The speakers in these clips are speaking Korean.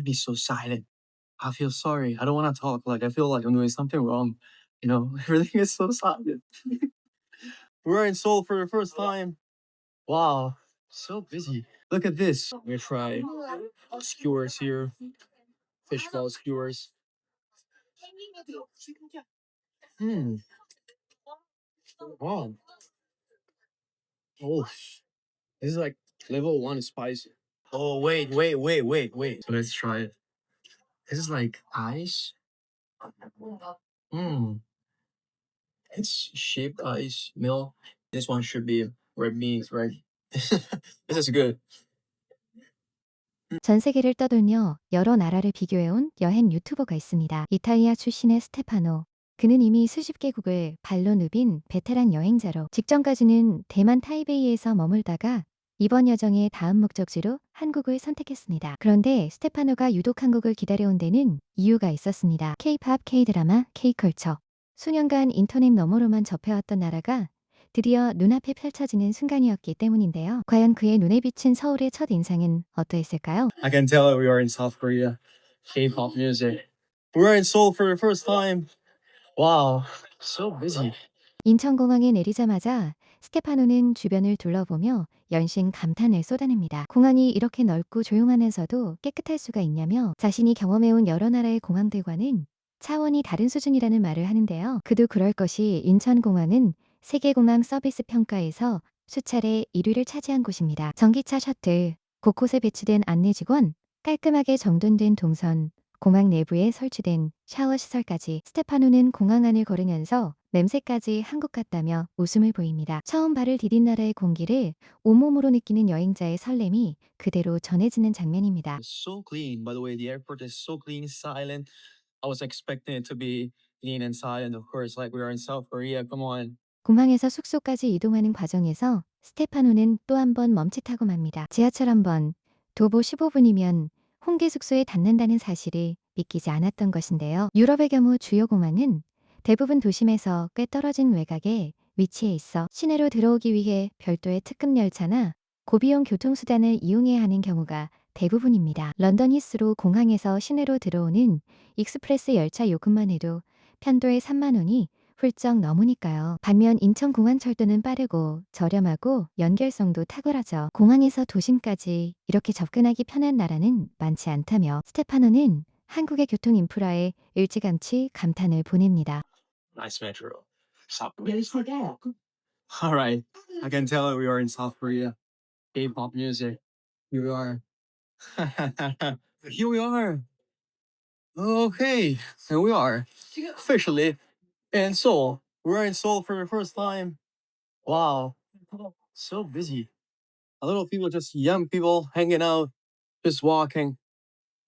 you be so silent? I feel sorry. I don't want to talk. Like I feel like I'm doing something wrong. Everything is so silent. We're in Seoul for the first time. Wow, so busy. Look at this. I'm gonna try skewers here, fishbowl skewers. Hmm. Wow. Oh, this is like level one spicy. Oh wait. So let's try it. This is like ice. Hmm. It's shaped ice milk. This one should be red beans, right? This is good. 전 세계를 떠돌며 여러 나라를 비교해온 여행 유튜버가 있습니다. 이탈리아 출신의 스테파노. 그는 이미 수십 개국을 발로 누빈 베테랑 여행자로 직전까지는 대만 타이베이에서 머물다가 이번 여정의 다음 목적지로 한국을 선택했습니다. 그런데 스테파노가 유독 한국을 기다려온 데는 이유가 있었습니다. K-팝, K-드라마, K-컬처. 수년간 인터넷 너머로만 접해왔던 나라가 드디어 눈앞에 펼쳐지는 순간이었기 때문인데요. 과연 그의 눈에 비친 서울의 첫 인상은 어떠했을까요? I can tell we are in South Korea. K-pop music. We're in Seoul for the first time. Wow, so busy. 인천공항에 내리자마자 스테파노는 주변을 둘러보며 연신 감탄을 쏟아냅니다. 공항이 이렇게 넓고 조용하면서도 깨끗할 수가 있냐며 자신이 경험해온 여러 나라의 공항들과는 차원이 다른 수준이라는 말을 하는데요. 그도 그럴 것이 인천공항은 세계공항 서비스 평가에서 수차례 1위를 차지한 곳입니다. 전기차 셔틀, 곳곳에 배치된 안내 직원, 깔끔하게 정돈된 동선, 공항 내부에 설치된 샤워 시설까지 스테파노는 공항 안을 걸으면서 냄새까지 한국 같다며 웃음을 보입니다. 처음 발을 디딘 나라의 공기를 온몸으로 느끼는 여행자의 설렘이 그대로 전해지는 장면입니다. It's so clean. By the way, the airport is so clean, silent. I was expecting it to be clean and silent, of course, like we are in South Korea. Come on. 공항에서 숙소까지 이동하는 과정에서 스테파노는 또 한 번 멈칫하고 맙니다. 지하철 한 번, 도보 15분이면 홍대 숙소에 닿는다는 사실을 믿기지 않았던 것인데요. 유럽의 경우 주요 공항은 대부분 도심에서 꽤 떨어진 외곽에 위치해 있어 시내로 들어오기 위해 별도의 특급 열차나 고비용 교통수단을 이용해야 하는 경우가 대부분입니다. 런던 히스로 공항에서 시내로 들어오는 익스프레스 열차 요금만 해도 편도에 3만 원이 훌쩍 넘으니까요. 반면 인천공항철도는 빠르고 저렴하고 연결성도 탁월하죠. 공항에서 도심까지 이렇게 접근하기 편한 나라는 많지 않다며 스테파노는 한국의 교통 인프라에 일찌감치 감탄을 보냅니다. Nice metro. South Korea. All right. I can tell we are in South Korea. K-pop music. Here we are. Here we are. Okay. Here we are. Officially in Seoul. We're in Seoul for the first time. Wow. So busy. A little people, just young people hanging out, just walking.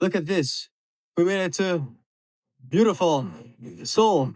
Look at this. We made it to beautiful Seoul.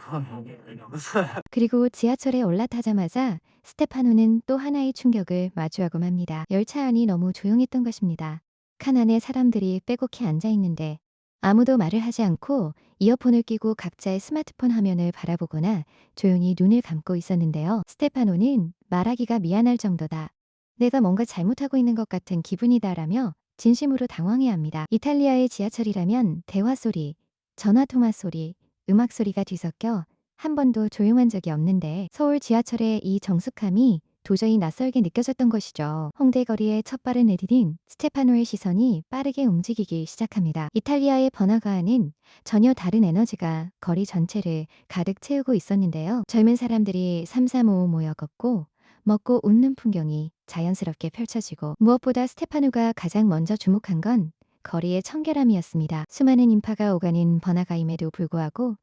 그리고 지하철에 올라타자마자 스테파노는 또 하나의 충격을 마주하고 맙니다. 열차 안이 너무 조용했던 것입니다. 칸 안에 사람들이 빼곡히 앉아 있는데 아무도 말을 하지 않고 이어폰을 끼고 각자의 스마트폰 화면을 바라보거나 조용히 눈을 감고 있었는데요. 스테파노는 말하기가 미안할 정도다. 내가 뭔가 잘못하고 있는 것 같은 기분이다라며 진심으로 당황해합니다. 이탈리아의 지하철이라면 대화 소리, 전화 통화 소리, 음악 소리가 뒤섞여 한 번도 조용한 적이 없는데 서울 지하철의 이 정숙함이 도저히 낯설게 느껴졌던 것이죠. 홍대 거리에 첫 발을 내디딘 스테파노의 시선이 빠르게 움직이기 시작합니다. 이탈리아의 번화가에는 전혀 다른 에너지가 거리 전체를 가득 채우고 있었는데요. 젊은 사람들이 삼삼오오 모여 걷고 먹고 웃는 풍경이 자연스럽게 펼쳐지고 무엇보다 스테파노가 가장 먼저 주목한 건 거리의 청결함이었습니다. 수많은 인파가 오가는 번화가임에도 불구하고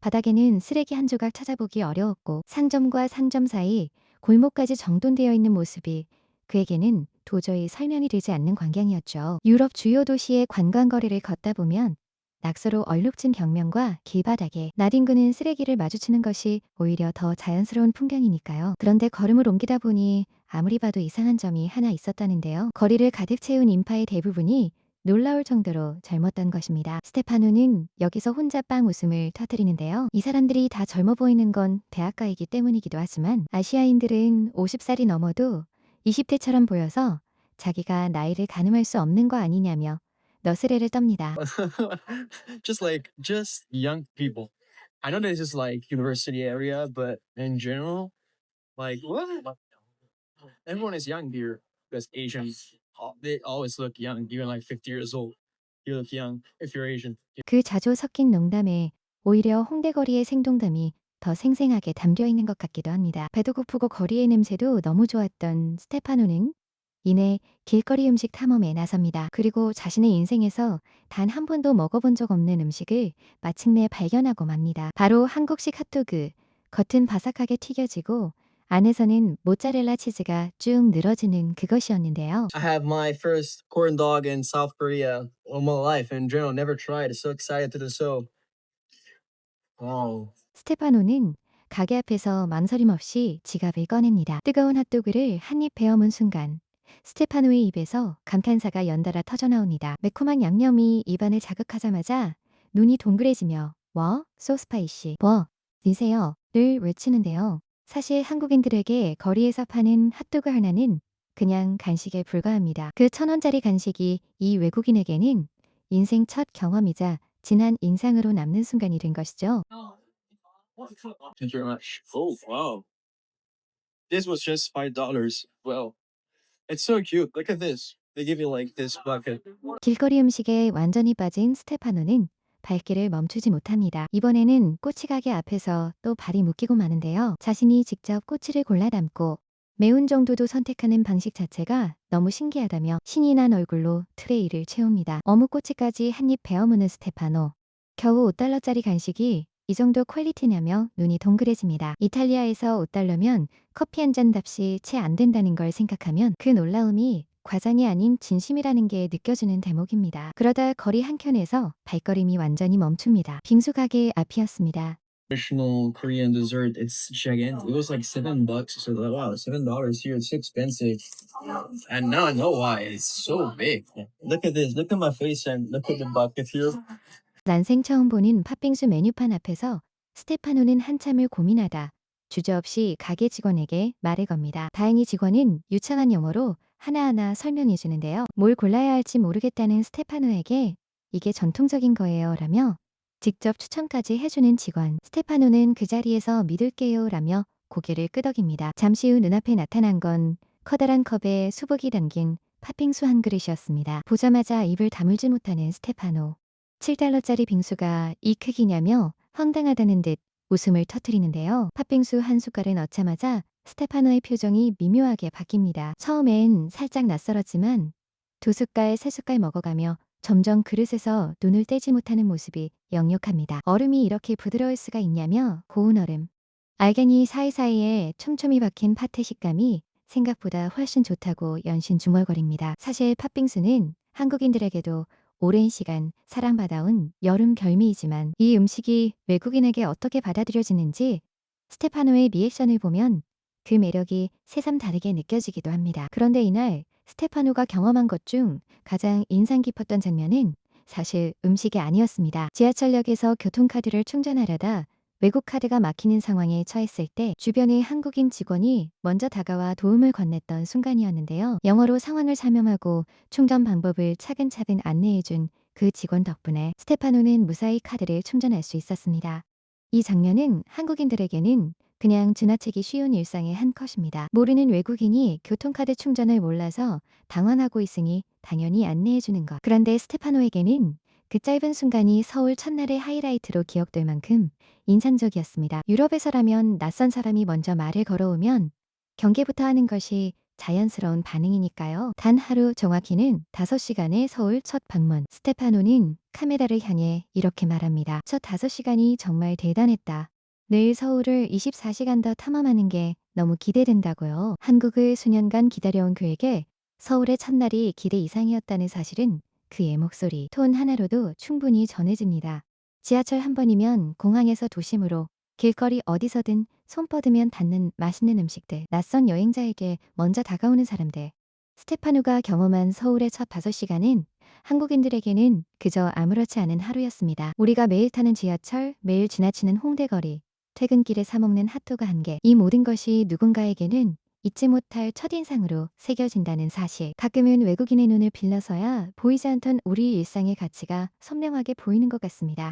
바닥에는 쓰레기 한 조각 찾아보기 어려웠고 상점과 상점 사이 골목까지 정돈되어 있는 모습이 그에게는 도저히 설명이 되지 않는 광경이었죠. 유럽 주요 도시의 관광거리를 걷다 보면 낙서로 얼룩진 벽면과 길바닥에 나뒹구는 쓰레기를 마주치는 것이 오히려 더 자연스러운 풍경이니까요. 그런데 걸음을 옮기다 보니 아무리 봐도 이상한 점이 하나 있었다는데요. 거리를 가득 채운 인파의 대부분이 놀라울 정도로 젊었던 것입니다. 스테파노는 여기서 혼자 빵 웃음을 터뜨리는데요. 이 사람들이 다 젊어 보이는 건 대학가이기 때문이기도 하지만 아시아인들은 50살이 넘어도 20대처럼 보여서 자기가 나이를 가늠할 수 없는 거 아니냐며 너스레를 떱니다. just young people. I know this is like university area, but in general, like what? Everyone is young here because Asians, they always look young, even like 50 years old. You look young if you're Asian. 그 자조 섞인 농담에 오히려 홍대거리의 생동감이 더 생생하게 담겨 있는 것 같기도 합니다. 배도 고프고 거리의 냄새도 너무 좋았던 스테파노는 이내 길거리 음식 탐험에 나섭니다. 그리고 자신의 인생에서 단 한 번도 먹어본 적 없는 음식을 마침내 발견하고 맙니다. 바로 한국식 핫도그. 겉은 바삭하게 튀겨지고 안에서는 모짜렐라 치즈가 쭉 늘어지는 그것이었는데요. I have my first corn dog in South Korea all my life. In general, never tried. So excited to do so. Wow. 스테파노는 가게 앞에서 망설임 없이 지갑을 꺼냅니다. 뜨거운 핫도그를 한 입 베어문 순간 스테파노의 입에서 감탄사가 연달아 터져나옵니다. 매콤한 양념이 입안을 자극하자마자 눈이 동그래지며 워? 소스파이시 워? 드세요? 를 외치는데요. 사실 한국인들에게 거리에서 파는 핫도그 하나는 그냥 간식에 불과합니다. 그 1,000원짜리 간식이 이 외국인에게는 인생 첫 경험이자 진한 인상으로 남는 순간이 된 것이죠. Thank you very much. Oh, wow. This was just $5. Well, it's so cute. Look at this. They give you like this bucket. 길거리 음식에 완전히 빠진 스테파노는 발길을 멈추지 못합니다. 이번에는 꼬치 가게 앞에서 또 발이 묶이고 마는데요. 자신이 직접 꼬치를 골라 담고 매운 정도도 선택하는 방식 자체가 너무 신기하다며 신이 난 얼굴로 트레이를 채웁니다. 어묵꼬치까지 한 입 베어무는 스테파노. 겨우 5달러짜리 간식이 이 정도 퀄리티냐며 눈이 동그래집니다. 이탈리아에서 5달러면 커피 한 잔 값이 채 안 된다는 걸 생각하면 그 놀라움이 과장이 아닌 진심이라는 게 느껴지는 대목입니다. 그러다 거리 한켠에서 발걸음이 완전히 멈춥니다. 빙수 가게 앞이었습니다. Traditional Korean dessert. It's gigantic. It was like $7. So like, wow, $7 here. It's expensive. And now I know why. It's so big. Look at this. Look at my face and look at the bucket here. 난생 처음 보는 팥빙수 메뉴판 앞에서 스테파노는 한참을 고민하다 주저없이 가게 직원에게 말을 겁니다. 다행히 직원은 유창한 영어로 하나하나 설명해 주는데요. 뭘 골라야 할지 모르겠다는 스테파노에게 이게 전통적인 거예요 라며 직접 추천까지 해주는 직원. 스테파노는 그 자리에서 믿을게요 라며 고개를 끄덕입니다. 잠시 후 눈앞에 나타난 건 커다란 컵에 수북이 담긴 팥빙수 한 그릇이었습니다. 보자마자 입을 다물지 못하는 스테파노. 7달러짜리 빙수가 이 크기냐며 황당하다는 듯 웃음을 터뜨리는데요. 팥빙수 한 숟갈을 넣자마자 스테파노의 표정이 미묘하게 바뀝니다. 처음엔 살짝 낯설었지만 2숟갈, 3숟갈 먹어가며 점점 그릇에서 눈을 떼지 못하는 모습이 역력합니다. 얼음이 이렇게 부드러울 수가 있냐며 고운 얼음. 알갱이 사이사이에 촘촘히 박힌 팥의 식감이 생각보다 훨씬 좋다고 연신 중얼거립니다. 사실 팥빙수는 한국인들에게도 오랜 시간 사랑받아온 여름 결미이지만 이 음식이 외국인에게 어떻게 받아들여지는지 스테파노의 리액션을 보면 그 매력이 새삼 다르게 느껴지기도 합니다. 그런데 이날 스테파노가 경험한 것 중 가장 인상 깊었던 장면은 사실 음식이 아니었습니다. 지하철역에서 교통카드를 충전하려다 외국 카드가 막히는 상황에 처했을 때 주변의 한국인 직원이 먼저 다가와 도움을 건넸던 순간이었는데요. 영어로 상황을 설명하고 충전 방법을 차근차근 안내해준 그 직원 덕분에 스테파노는 무사히 카드를 충전할 수 있었습니다. 이 장면은 한국인들에게는 그냥 지나치기 쉬운 일상의 한 컷입니다. 모르는 외국인이 교통카드 충전을 몰라서 당황하고 있으니 당연히 안내해주는 것. 그런데 스테파노에게는 그 짧은 순간이 서울 첫날의 하이라이트로 기억될 만큼 인상적이었습니다. 유럽에서라면 낯선 사람이 먼저 말을 걸어오면 경계부터 하는 것이 자연스러운 반응이니까요. 단 하루 정확히는 5시간의 서울 첫 방문. 스테파노는 카메라를 향해 이렇게 말합니다. 첫 5시간이 정말 대단했다. 내일 서울을 24시간 더 탐험하는 게 너무 기대된다고요. 한국을 수년간 기다려온 그에게 서울의 첫날이 기대 이상이었다는 사실은 그의 목소리, 톤 하나로도 충분히 전해집니다. 지하철 한 번이면 공항에서 도심으로 길거리 어디서든 손 뻗으면 닿는 맛있는 음식들, 낯선 여행자에게 먼저 다가오는 사람들. 스테파노가 경험한 서울의 첫 5시간은 한국인들에게는 그저 아무렇지 않은 하루였습니다. 우리가 매일 타는 지하철, 매일 지나치는 홍대거리, 퇴근길에 사 먹는 핫도그 한 개. 이 모든 것이 누군가에게는 잊지 못할 첫인상으로 새겨진다는 사실. 가끔은 외국인의 눈을 빌려서야 보이지 않던 우리 일상의 가치가 선명하게 보이는 것 같습니다.